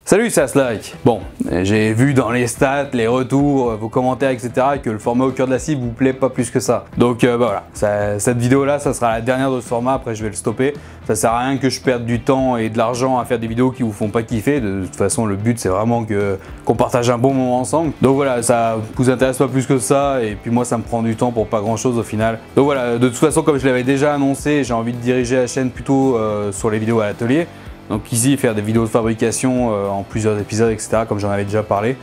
Salut, c'est Aslak. Bon, j'ai vu dans les stats, les retours, vos commentaires, etc. que le format au cœur de la cible vous plaît pas plus que ça. Donc voilà, cette vidéo là, ça sera la dernière de ce format, après je vais le stopper. Ça sert à rien que je perde du temps et de l'argent à faire des vidéos qui vous font pas kiffer. De toute façon, le but c'est vraiment qu'on partage un bon moment ensemble. Donc voilà, ça vous intéresse pas plus que ça, et puis moi ça me prend du temps pour pas grand chose au final. Donc voilà, de toute façon, comme je l'avais déjà annoncé, j'ai envie de diriger la chaîne plutôt sur les vidéos à l'atelier. Donc ici, faire des vidéos de fabrication en plusieurs épisodes, etc. comme j'en avais déjà parlé.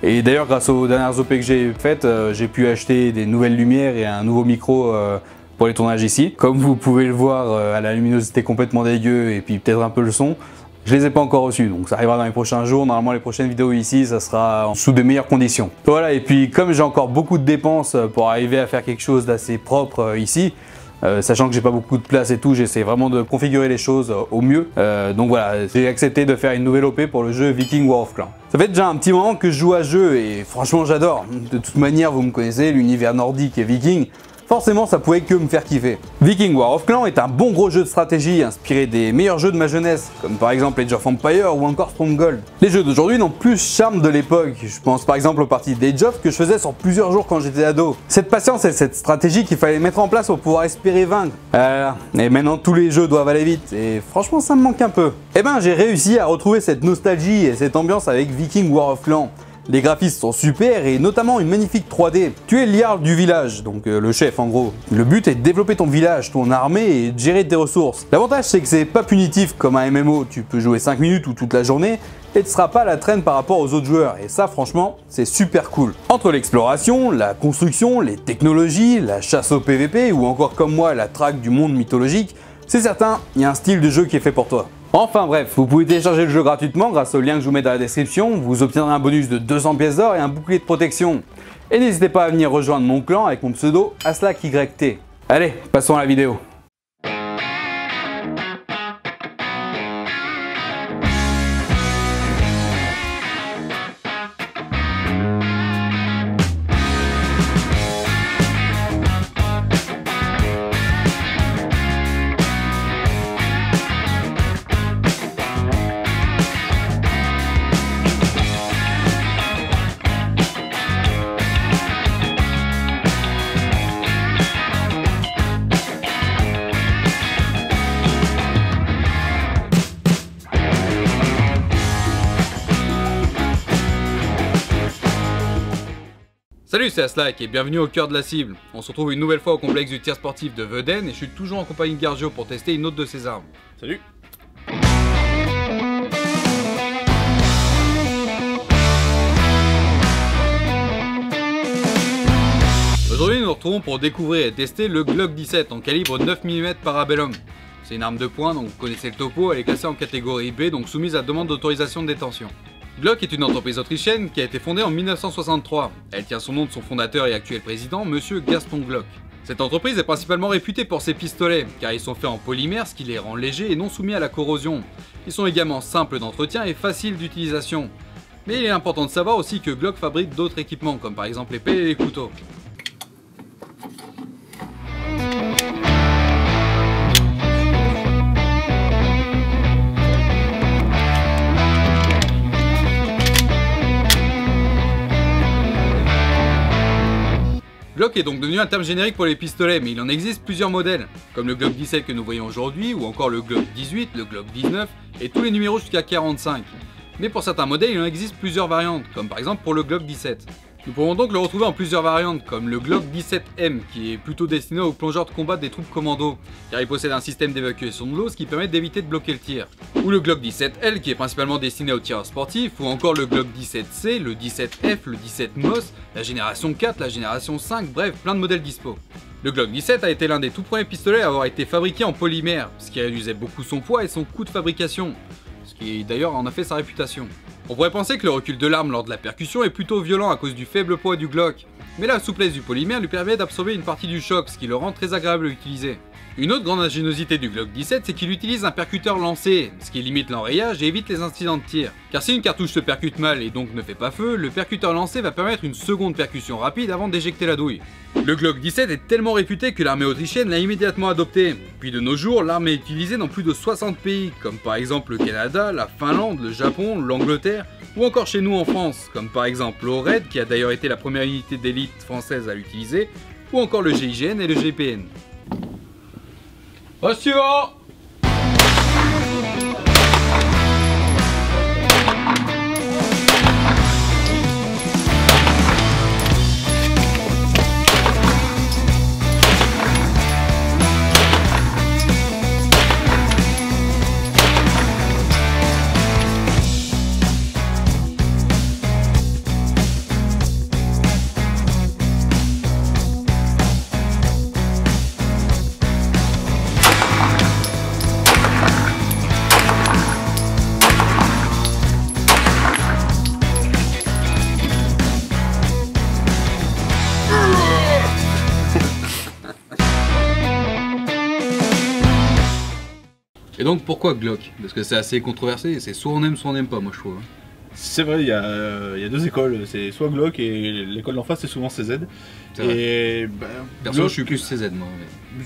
Et d'ailleurs, grâce aux dernières OP que j'ai faites, j'ai pu acheter des nouvelles lumières et un nouveau micro pour les tournages ici. Comme vous pouvez le voir, à la luminosité complètement dégueu et puis peut-être un peu le son. Je les ai pas encore reçus, donc ça arrivera dans les prochains jours. Normalement, les prochaines vidéos ici, ça sera sous de meilleures conditions. Voilà, et puis comme j'ai encore beaucoup de dépenses pour arriver à faire quelque chose d'assez propre ici, sachant que j'ai pas beaucoup de place et tout, j'essaie vraiment de configurer les choses au mieux. Donc voilà, j'ai accepté de faire une nouvelle OP pour le jeu Viking War of Clans. Ça fait déjà un petit moment que je joue à ce jeu et franchement j'adore. De toute manière, vous me connaissez, l'univers nordique et viking. Forcément, ça pouvait que me faire kiffer. Viking War of Clans est un bon gros jeu de stratégie inspiré des meilleurs jeux de ma jeunesse, comme par exemple Age of Empires ou encore Stronghold. Les jeux d'aujourd'hui n'ont plus le charme de l'époque. Je pense par exemple aux parties d'Age of que je faisais sur plusieurs jours quand j'étais ado. Cette patience et cette stratégie qu'il fallait mettre en place pour pouvoir espérer vaincre. Et maintenant tous les jeux doivent aller vite et franchement ça me manque un peu. Et ben j'ai réussi à retrouver cette nostalgie et cette ambiance avec Viking War of Clans. Les graphismes sont super et notamment une magnifique 3D. Tu es le Jarl du village, donc le chef en gros. Le but est de développer ton village, ton armée et de gérer tes ressources. L'avantage c'est que c'est pas punitif comme un MMO, tu peux jouer 5 minutes ou toute la journée et tu ne seras pas à la traîne par rapport aux autres joueurs. Et ça franchement, c'est super cool. Entre l'exploration, la construction, les technologies, la chasse au PVP ou encore comme moi la traque du monde mythologique, c'est certain, il y a un style de jeu qui est fait pour toi. Enfin bref, vous pouvez télécharger le jeu gratuitement grâce au lien que je vous mets dans la description, vous obtiendrez un bonus de 200 pièces d'or et un bouclier de protection. Et n'hésitez pas à venir rejoindre mon clan avec mon pseudo AslakYT. Allez, passons à la vidéo. Salut, c'est Aslak et bienvenue au cœur de la cible. On se retrouve une nouvelle fois au complexe du tir sportif de Veuden et je suis toujours en compagnie de Gargio pour tester une autre de ses armes. Salut. Aujourd'hui nous nous retrouvons pour découvrir et tester le Glock 17 en calibre 9 mm Parabellum. C'est une arme de poing, donc vous connaissez le topo, elle est classée en catégorie B, donc soumise à demande d'autorisation de détention. Glock est une entreprise autrichienne qui a été fondée en 1963. Elle tient son nom de son fondateur et actuel président, Monsieur Gaston Glock. Cette entreprise est principalement réputée pour ses pistolets, car ils sont faits en polymère, ce qui les rend légers et non soumis à la corrosion. Ils sont également simples d'entretien et faciles d'utilisation. Mais il est important de savoir aussi que Glock fabrique d'autres équipements, comme par exemple les pelles et les couteaux. Glock est donc devenu un terme générique pour les pistolets, mais il en existe plusieurs modèles, comme le Glock 17 que nous voyons aujourd'hui, ou encore le Glock 18, le Glock 19, et tous les numéros jusqu'à 45. Mais pour certains modèles, il en existe plusieurs variantes, comme par exemple pour le Glock 17. Nous pouvons donc le retrouver en plusieurs variantes, comme le Glock 17M, qui est plutôt destiné aux plongeurs de combat des troupes commando, car il possède un système d'évacuation de l'eau, ce qui permet d'éviter de bloquer le tir. Ou le Glock 17L, qui est principalement destiné aux tireurs sportifs, ou encore le Glock 17C, le 17F, le 17 MOS, la génération 4, la génération 5, bref, plein de modèles dispo. Le Glock 17 a été l'un des tout premiers pistolets à avoir été fabriqué en polymère, ce qui réduisait beaucoup son poids et son coût de fabrication, ce qui d'ailleurs en a fait sa réputation. On pourrait penser que le recul de l'arme lors de la percussion est plutôt violent à cause du faible poids du Glock, mais la souplesse du polymère lui permet d'absorber une partie du choc, ce qui le rend très agréable à utiliser. Une autre grande ingéniosité du Glock 17, c'est qu'il utilise un percuteur lancé, ce qui limite l'enrayage et évite les incidents de tir. Car si une cartouche se percute mal et donc ne fait pas feu, le percuteur lancé va permettre une seconde percussion rapide avant d'éjecter la douille. Le Glock 17 est tellement réputé que l'armée autrichienne l'a immédiatement adopté. Puis de nos jours, l'arme est utilisée dans plus de 60 pays, comme par exemple le Canada, la Finlande, le Japon, l'Angleterre, ou encore chez nous en France, comme par exemple l'ORED, qui a d'ailleurs été la première unité d'élite française à l'utiliser, ou encore le GIGN et le GPN. Au suivant! Et donc pourquoi Glock? Parce que c'est assez controversé, c'est soit on aime soit on n'aime pas, moi je trouve. C'est vrai, il y a deux écoles, c'est soit Glock et l'école d'en face c'est souvent CZ. Et bah, perso Glock, je suis plus CZ moi.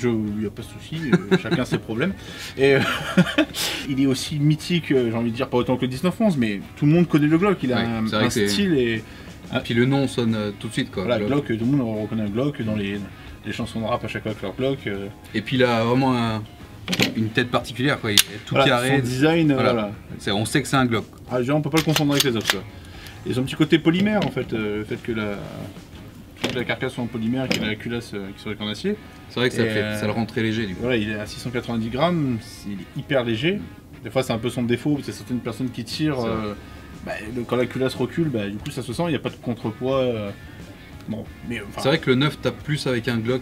Il n'y a pas de souci, chacun ses problèmes. Et il est aussi mythique, j'ai envie de dire, pas autant que le 1911, mais tout le monde connaît le Glock, il a un style et... Puis le nom sonne tout de suite quoi. Voilà, Glock, tout le monde reconnaît un Glock dans les chansons de rap à chaque fois avec leur Glock. Et puis il a vraiment une tête particulière quoi, il est tout carré. Son design, voilà. On sait que c'est un Glock. Ah, on peut pas le confondre avec les autres quoi. Et son petit côté polymère en fait, le fait que la carcasse soit en polymère, qu'il a la culasse qui soit en acier. C'est vrai que ça le rend très léger du coup. Voilà, il est à 690 grammes, il est hyper léger. Des fois c'est un peu son défaut, c'est certaines personnes qui tirent, quand la culasse recule, du coup ça se sent, il n'y a pas de contrepoids. Bon, mais c'est vrai que le neuf tape plus avec un Glock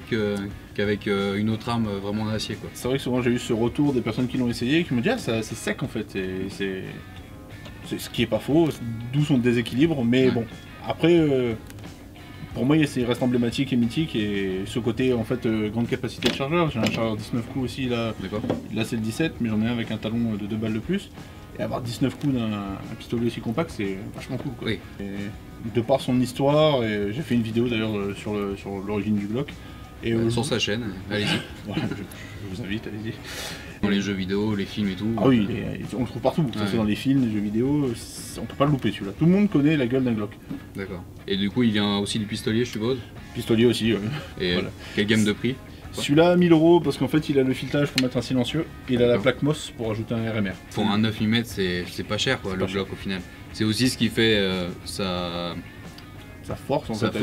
qu'avec une autre arme vraiment en acier quoi. C'est vrai que souvent j'ai eu ce retour des personnes qui l'ont essayé et qui me disent c'est sec en fait, c'est ce qui est pas faux, d'où son déséquilibre, mais bon, après pour moi il reste emblématique et mythique et ce côté en fait grande capacité de chargeur, j'ai un chargeur 19 coups aussi là c'est le 17 mais j'en ai un avec un talon de 2 balles de plus. Et avoir 19 coups d'un pistolet aussi compact, c'est vachement cool quoi. Oui. Et de par son histoire, j'ai fait une vidéo d'ailleurs sur l'origine du Glock. Et sur sa chaîne, allez-y. Voilà, je vous invite, allez-y. Dans les jeux vidéo, les films et tout. Ah oui, on le trouve partout, que ce soit dans les films, les jeux vidéo, on peut pas le louper celui-là. Tout le monde connaît la gueule d'un Glock. D'accord. Et du coup, il vient aussi du pistolier, je suppose? Pistolier aussi, oui. Et voilà. Quelle gamme de prix? Celui-là, 1000 € parce qu'en fait il a le filetage pour mettre un silencieux et il a la plaque MOS pour ajouter un RMR. Pour un 9 mm, c'est pas cher quoi, le Glock au final. C'est aussi ce qui fait sa force en fait,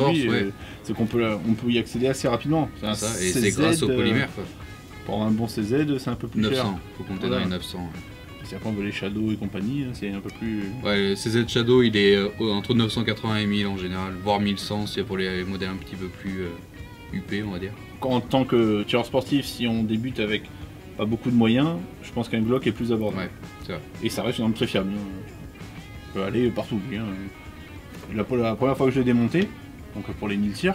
c'est qu'on peut y accéder assez rapidement. Et c'est grâce au polymère quoi. Pour un bon CZ, c'est un peu plus 900, cher. Faut compter dans les 900. Si après on veut les Shadow et compagnie, c'est un peu plus... Ouais, le CZ Shadow il est entre 980 et 1000 en général, voire 1100 si c'est pour les modèles un petit peu plus UP on va dire. En tant que tireur sportif, si on débute avec pas beaucoup de moyens, je pense qu'un Glock est plus abordable. Ouais, c'est vrai. Et ça reste une arme très fiable. On peut aller partout. La première fois que je l'ai démonté, donc pour les 1000 tirs,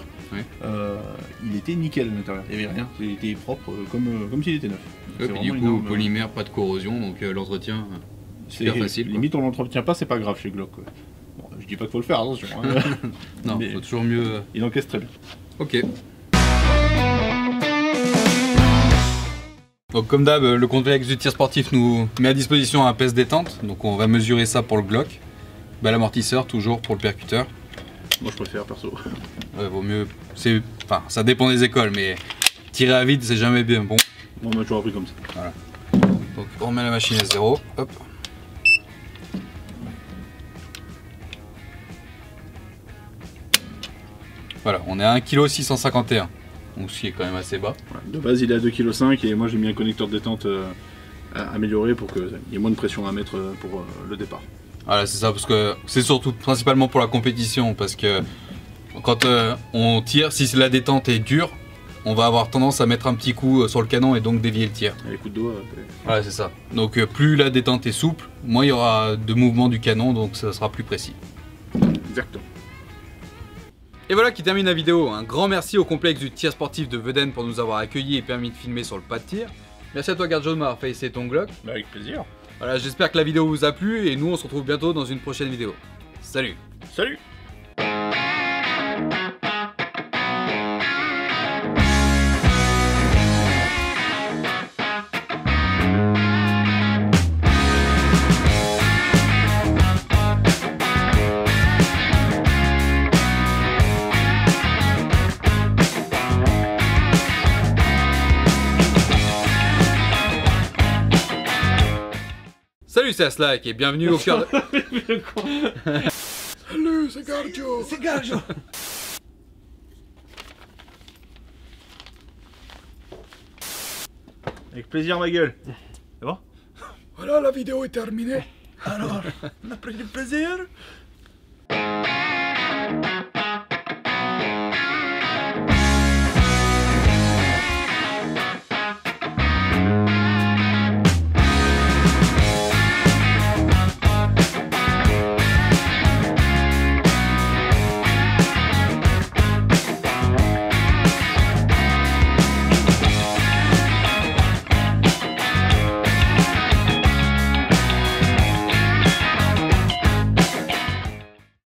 il était nickel à l'intérieur. Il n'y avait rien. Il était propre comme s'il était neuf. Ouais, puis du coup, polymère, pas de corrosion, donc l'entretien, super facile. Limite, on l'entretient pas, c'est pas grave chez Glock. Bon, je dis pas qu'il faut le faire, attention. Hein. Non, il faut toujours mieux. Il encaisse très bien. Ok. Donc comme d'hab, le complexe du tir sportif nous met à disposition un pèse détente, donc on va mesurer ça pour le Glock. L'amortisseur toujours pour le percuteur. Moi je préfère perso. Ouais, vaut mieux, enfin ça dépend des écoles, mais tirer à vide c'est jamais bien bon. On m'a toujours appris comme ça. Voilà. Donc on remet la machine à 0, hop. Voilà, on est à 1,651 kg. Donc ce qui est quand même assez bas. De base il est à 2,5 kg et moi j'ai mis un connecteur de détente amélioré pour qu'il y ait moins de pression à mettre pour le départ. Voilà c'est ça, parce que c'est surtout principalement pour la compétition, parce que quand on tire, si la détente est dure, on va avoir tendance à mettre un petit coup sur le canon et donc dévier le tir. Et les coups de doigt. Voilà c'est ça. Donc plus la détente est souple, moins il y aura de mouvement du canon, donc ça sera plus précis. Exactement. Et voilà qui termine la vidéo. Un grand merci au complexe du tir sportif de Veden pour nous avoir accueillis et permis de filmer sur le pas de tir. Merci à toi Garjo de m'avoir fait essayer ton Glock. Bah, avec plaisir. Voilà, j'espère que la vidéo vous a plu et nous on se retrouve bientôt dans une prochaine vidéo. Salut! Salut. Salut, c'est Aslak et bienvenue au cœur de... Salut, c'est Garjo. C'est Garjo. Avec plaisir, ma gueule. C'est bon? Voilà, la vidéo est terminée. Alors, on a pris du plaisir.